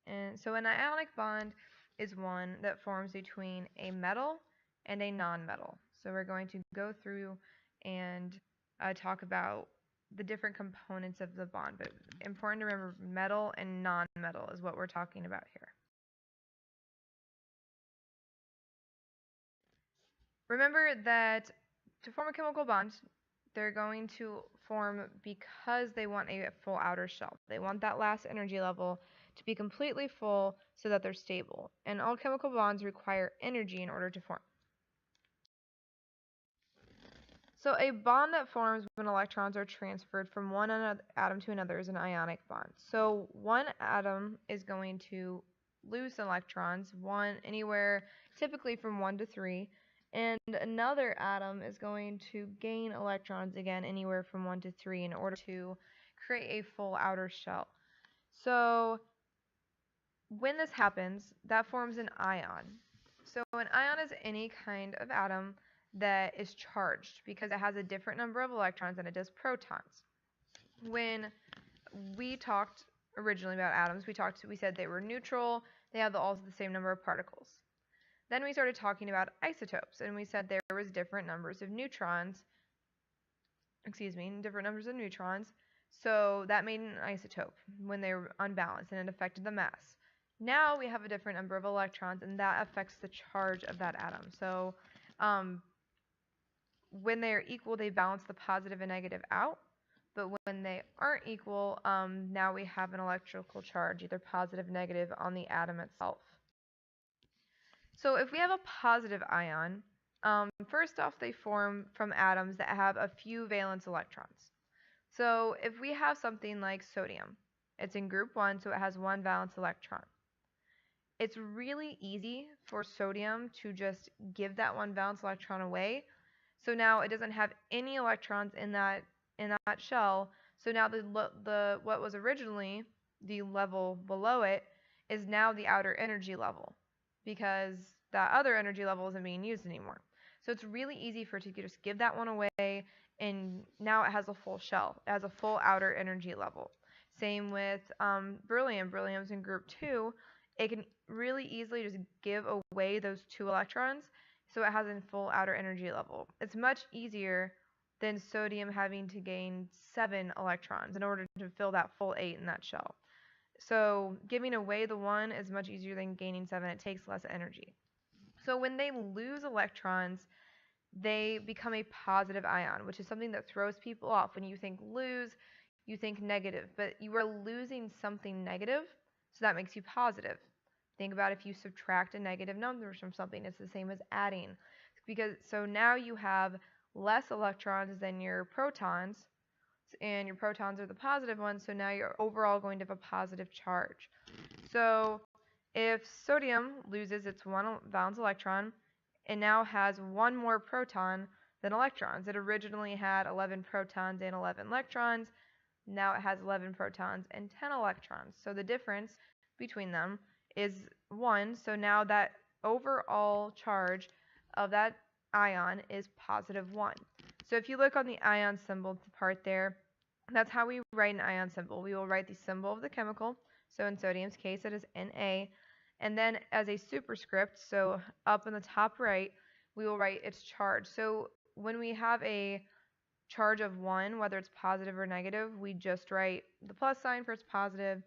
And so an ionic bond is one that forms between a metal and a nonmetal. So we're going to go through and talk about the different components of the bond, but important to remember metal and nonmetal is what we're talking about here. Remember that to form a chemical bond, they're going to form because they want a full outer shell. They want that last energy level to be completely full so that they're stable. And all chemical bonds require energy in order to form. So a bond that forms when electrons are transferred from one atom to another is an ionic bond. So one atom is going to lose electrons, one anywhere typically from 1 to 3, and another atom is going to gain electrons again anywhere from 1 to 3 in order to create a full outer shell. So when this happens, that forms an ion. So an ion is any kind of atom that is charged because it has a different number of electrons than it does protons. When we talked originally about atoms, we said they were neutral, they have all the same number of particles. Then we started talking about isotopes, and we said there was different numbers of neutrons, so that made an isotope when they were unbalanced and it affected the mass. Now we have a different number of electrons, and that affects the charge of that atom. So when they are equal, they balance the positive and negative out. But when they aren't equal, now we have an electrical charge, either positive or negative, on the atom itself. So if we have a positive ion, first off, they form from atoms that have a few valence electrons. So if we have something like sodium, it's in group 1, so it has one valence electron. It's really easy for sodium to just give that one valence electron away. So now it doesn't have any electrons in that shell. So now the what was originally the level below it is now the outer energy level, because that other energy level isn't being used anymore. So it's really easy for it to just give that one away, and now it has a full shell. It has a full outer energy level. Same with beryllium. Beryllium's in group 2. It can really easily just give away those 2 electrons, so it has a full outer energy level. It's much easier than sodium having to gain 7 electrons in order to fill that full 8 in that shell. So giving away the 1 is much easier than gaining 7. It takes less energy. So when they lose electrons, they become a positive ion, which is something that throws people off. When you think lose, you think negative, but you are losing something negative, so that makes you positive. Think about if you subtract a negative number from something, it's the same as adding. So now you have less electrons than your protons, and your protons are the positive ones, so now you're overall going to have a positive charge. So if sodium loses its one valence electron, it now has one more proton than electrons. It originally had 11 protons and 11 electrons. Now it has 11 protons and 10 electrons. So the difference between them is 1. So now that overall charge of that ion is positive 1. So if you look on the ion symbol part there, that's how we write an ion symbol. We will write the symbol of the chemical. So in sodium's case, it is Na. And then as a superscript, so up in the top right, we will write its charge. So when we have a charge of 1, whether it's positive or negative, we just write the plus sign for it's positive,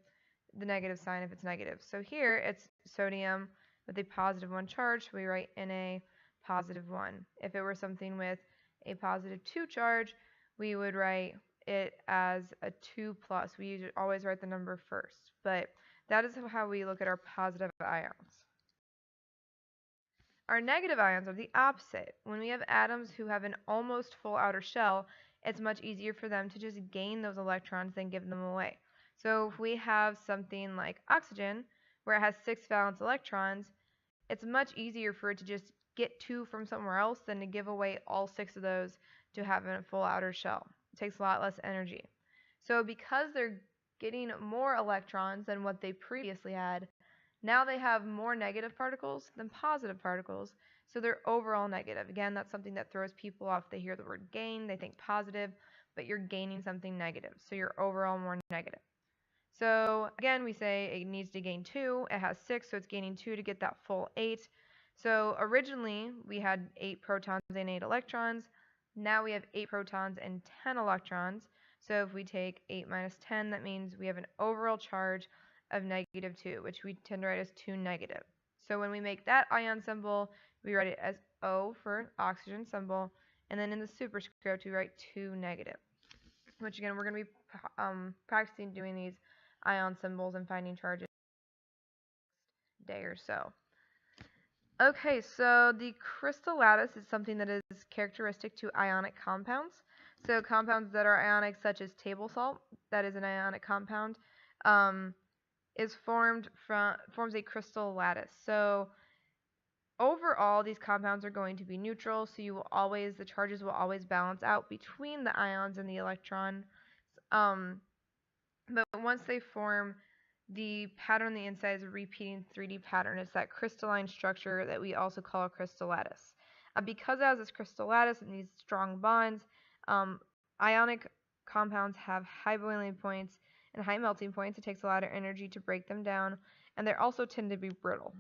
the negative sign if it's negative. So here it's sodium with a positive 1 charge, so we write Na positive 1. If it were something with a positive 2 charge, we would write it as a 2 plus. We usually always write the number first, but that is how we look at our positive ions. Our negative ions are the opposite. When we have atoms who have an almost full outer shell, it's much easier for them to just gain those electrons than give them away. So if we have something like oxygen, where it has 6 valence electrons, it's much easier for it to just get 2 from somewhere else than to give away all 6 of those to have a full outer shell. It takes a lot less energy. So because they're getting more electrons than what they previously had, now they have more negative particles than positive particles, so they're overall negative. Again, that's something that throws people off. They hear the word gain, they think positive, but you're gaining something negative, so you're overall more negative. So again, we say it needs to gain 2. It has 6, so it's gaining 2 to get that full 8. So originally, we had 8 protons and 8 electrons. Now we have 8 protons and 10 electrons. So if we take 8 minus 10, that means we have an overall charge of negative 2, which we tend to write as 2 negative. So when we make that ion symbol, we write it as O for oxygen symbol, and then in the superscript, we write 2 negative, which again, we're going to be practicing doing these ion symbols and finding charges day or so. Okay, so the crystal lattice is something that is characteristic to ionic compounds. So compounds that are ionic, such as table salt, that is an ionic compound, forms a crystal lattice. So overall, these compounds are going to be neutral, so the charges will always balance out between the ions and the electron. But once they form, the pattern on the inside is a repeating 3D pattern. It's that crystalline structure that we also call a crystal lattice. Because it has this crystal lattice and these strong bonds, ionic compounds have high boiling points and high melting points. It takes a lot of energy to break them down, and they also tend to be brittle.